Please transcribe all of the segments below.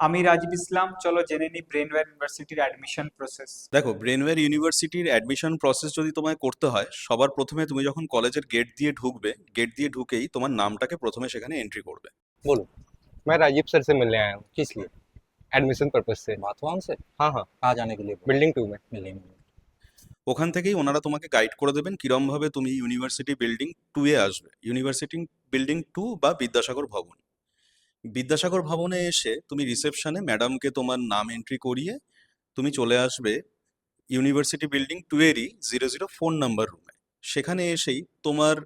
আমি রাজীব ইসলাম। চলো জেনে নিই ব্রেনওয়্যার ইউনিভার্সিটির অ্যাডমিশন প্রসেস। দেখো, ব্রেনওয়্যার ইউনিভার্সিটির অ্যাডমিশন প্রসেস যদি তোমায় করতে হয়, সবার প্রথমে তুমি যখন কলেজের গেট দিয়ে ঢুকবে, গেট দিয়ে ঢুকেই তোমার নামটাকে প্রথমে সেখানে এন্ট্রি করবে। बोलो। मैं राजीव सर से मिलने आया हूँ। किस लिए? एडमिशन पर्पज से। बाथवान से हाँ हाँ, कहाँ जाने के लिए? बिल्डिंग 2 में। बिल्डिंग में। ওখান থেকেই ওনারা তোমাকে গাইড করে দেবেন কিরম ভাবে তুমি ইউনিভার্সিটি বিল্ডিং 2 এ আসবে। ইউনিভার্সিটি বিল্ডিং 2 বা বিদ্যাসাগর ভবন। বিদ্যাসাগর ভবনে এসে তুমি রিসেপশনে ম্যাডামকে তোমার নাম এন্ট্রি করিয়ে তুমি চলে আসবে ইউনিভার্সিটি বিল্ডিং 2 এরই 00 ফোন নাম্বার রুমে। সেখানে এসেই তোমার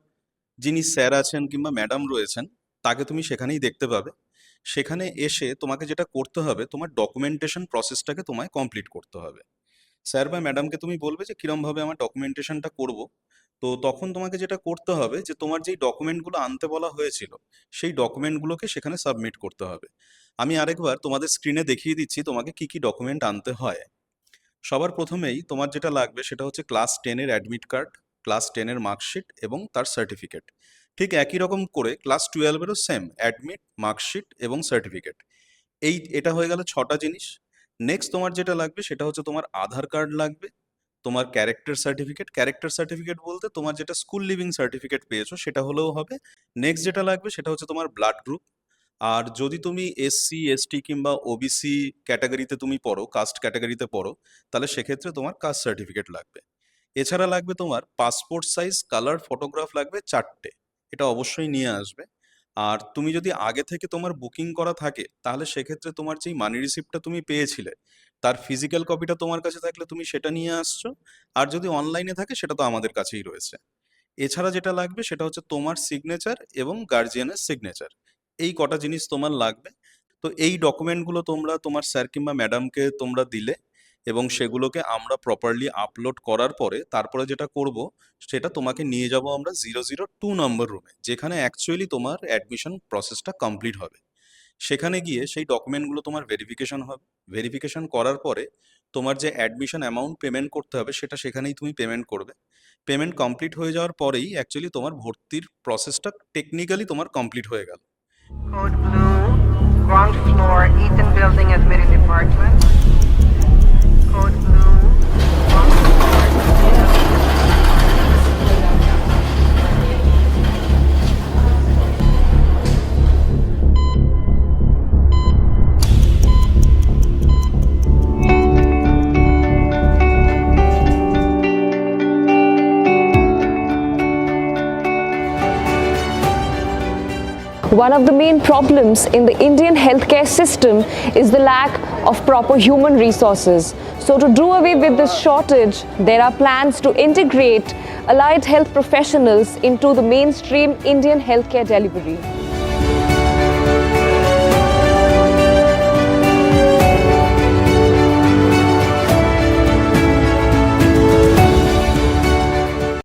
যিনি স্যার আছেন কিংবা ম্যাডাম রয়েছেন তাকে তুমি সেখানেই দেখতে পাবে। সেখানে এসে তোমাকে যেটা করতে হবে, তোমার ডকুমেন্টেশন প্রসেসটাকে তোমায় কমপ্লিট করতে হবে। স্যার বা ম্যাডামকে তুমি বলবে যে কিরমভাবে আমার ডকুমেন্টেশনটা করব। তো তখন তোমাকে যেটা করতে হবে যে তোমার যেই ডকুমেন্টগুলো আনতে বলা হয়েছিল সেই ডকুমেন্টগুলোকে সেখানে সাবমিট করতে হবে। আমি আরেকবার তোমাদের স্ক্রিনে দেখিয়ে দিচ্ছি তোমাকে কি কি ডকুমেন্ট আনতে হয়। সবার প্রথমেই তোমার যেটা লাগবে সেটা হচ্ছে ক্লাস 10 এর অ্যাডমিট কার্ড, ক্লাস 10 এর মার্কশিট এবং তার সার্টিফিকেট। ঠিক একই রকম করে ক্লাস 12 এরও সেম অ্যাডমিট, মার্কশিট এবং সার্টিফিকেট। এটা হয়ে গেল 6টা জিনিস। নেক্সট তোমার যেটা লাগবে সেটা হচ্ছে তোমার আধার কার্ড লাগবে, তোমার ক্যারেক্টার সার্টিফিকেট। ক্যারেক্টার সার্টিফিকেট বলতে তোমার যেটা স্কুল লিভিং সার্টিফিকেট পেয়েছো সেটা হলেও হবে। নেক্সট যেটা লাগবে সেটা হচ্ছে তোমার ব্লাড গ্রুপ। আর যদি তুমি এসসি, এসটি কিংবা ওবিসি ক্যাটাগরিতে তুমি পড়ো, কাস্ট ক্যাটাগরিতে পড়ো, তাহলে সেক্ষেত্রে তোমার কাস্ট সার্টিফিকেট লাগবে। এছাড়া লাগবে তোমার পাসপোর্ট সাইজ কালার ফটোগ্রাফ লাগবে 4টে, এটা অবশ্যই নিয়ে আসবে। আর তুমি যদি আগে থেকে তোমার বুকিং করা থাকে তাহলে সেক্ষেত্রে তোমার যেই মানি রিসিপ্টটা তুমি পেয়েছিলে তার ফিজিক্যাল কপিটা তোমার কাছে থাকলে তুমি সেটা নিয়ে আসছো। আর যদি অনলাইনে থাকে সেটা তো আমাদের কাছেই রয়েছে। এছাড়া যেটা লাগবে সেটা হচ্ছে তোমার সিগনেচার এবং গার্জিয়ানের সিগনেচার। এই কটা জিনিস তোমার লাগবে। তো এই ডকুমেন্টগুলো তোমরা তোমার স্যার কিংবা ম্যাডামকে তোমরা দিলে এবং সেগুলোকে আমরা প্রপারলি আপলোড করার পরে তারপরে যেটা করব সেটা তোমাকে নিয়ে যাব আমরা 002 নম্বর রুমে, যেখানে অ্যাকচুয়ালি তোমার অ্যাডমিশন প্রসেসটা কমপ্লিট হবে। সেখানে গিয়ে সেই ডকুমেন্টগুলো তোমার ভেরিফিকেশন হবে। ভেরিফিকেশন করার পরে তোমার যে অ্যাডমিশন অ্যামাউন্ট পেমেন্ট করতে হবে সেটা সেখানেই তুমি পেমেন্ট করবে। পেমেন্ট কমপ্লিট হয়ে যাওয়ার পরেই অ্যাকচুয়ালি তোমার ভর্তির প্রসেসটা টেকনিক্যালি তোমার কমপ্লিট হয়ে গেল। Code blue, ground floor, Eaton Building, admitted department. Code blue, ground floor, Eaton One of the main problems in the Indian healthcare system is the lack of proper human resources. So to do away with this shortage, there are plans to integrate allied health professionals into the mainstream Indian healthcare delivery.